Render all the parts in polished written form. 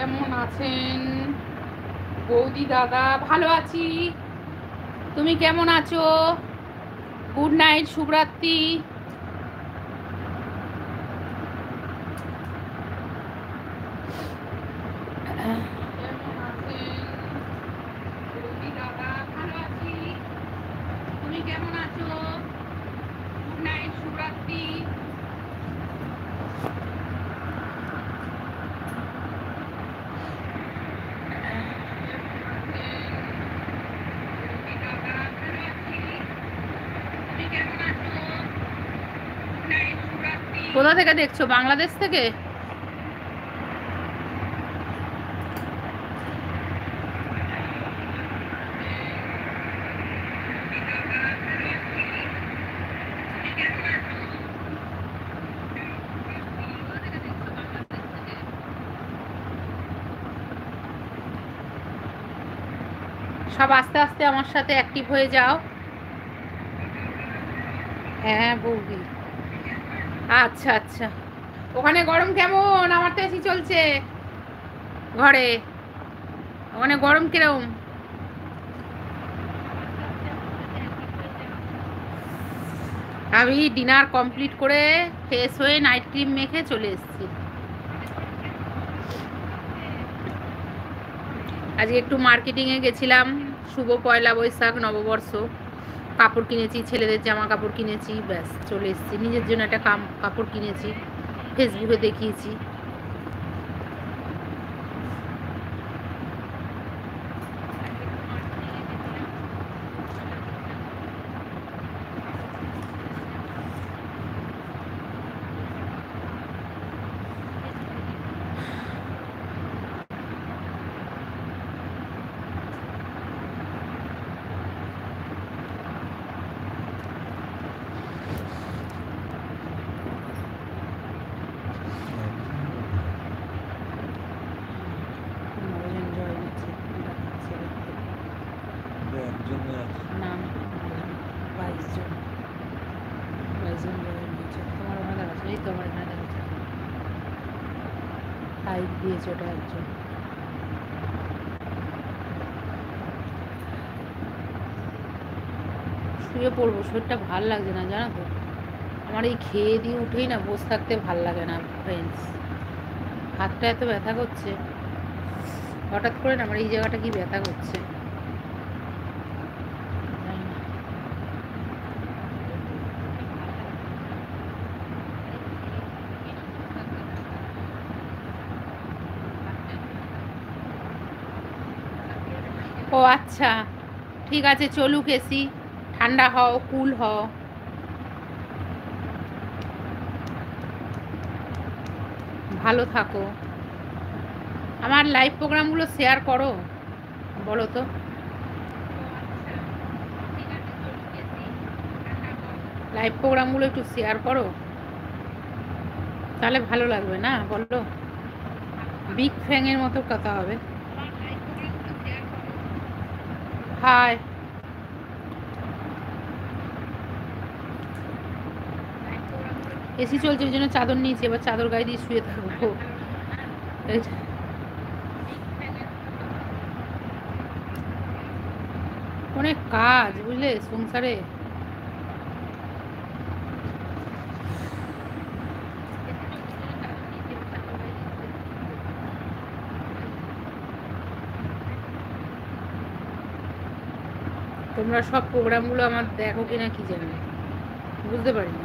কেমন আছেন বৌদি দাদা? ভালো আছি, তুমি কেমন আছো? গুড নাইট, শুভরাত্রি। কেমন আছেন বৌদি দাদা? ভালো আছি, তুমি কেমন আছো? গুড নাইট, শুভরাত্রি। কোথা থেকে দেখছো? বাংলাদেশ থেকে? সব আস্তে আস্তে আমার সাথে অ্যাক্টিভ হয়ে যাও। হ্যাঁ বৌদি, আচ্ছা আচ্ছা। ওখানে গরম কেমন? আমার তো এসি চলছে ঘরে। ওখানে গরম কিরম? আমি ডিনার কমপ্লিট করে ফ্রেশ হয়ে নাইট ক্রিম মেখে চলে এসেছি। আজকে একটু মার্কেটিংয়ে গেছিলাম, শুভ পয়লা বৈশাখ, নববর্ষ। কাপড় কিনেছি, ছেলেদের জামা কাপড় কিনেছি, ব্যাস চলে এসেছি। নিজের জন্য একটা কাপড় কিনেছি, ফেসবুকে দেখিয়েছি। দিয়েছে ওটা একজন। শুয়ে পড়বো, শরীরটা ভাল লাগছে না জানো তো। আমার এই খেয়ে দিয়ে উঠেই না বসে থাকতে ভাল লাগে না ফ্রেন্ডস। হাতটা এত ব্যথা করছে হঠাৎ করে না, আমার এই জায়গাটা কি ব্যথা করছে। ও আচ্ছা, ঠিক আছে, চলুক এসি। ঠান্ডা হও, কুল হও। ভালো থাকো। আমার লাইভ প্রোগ্রামগুলো শেয়ার করো, বলো তো। লাইভ প্রোগ্রামগুলো একটু শেয়ার করো, তাহলে ভালো লাগবে না, বলো। বিগ ফ্যাংয়ের মতো কথা হবে। হাই, এসি চলছে ওই জন্য চাদর নিয়েছি, এবার চাদর গায়ে দিয়ে শুয়ে থাকবো। অনেক কাজ বুঝলে সংসারে। তোমরা সব প্রোগ্রামগুলো আমার দেখো কিনা কি জানি, বুঝতে পারি না।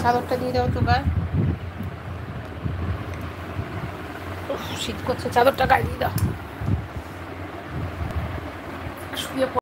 চাদরটা দিয়ে দাও তো গায়ে, শীত করছে, চাদরটা গায়ে দিয়ে দাও।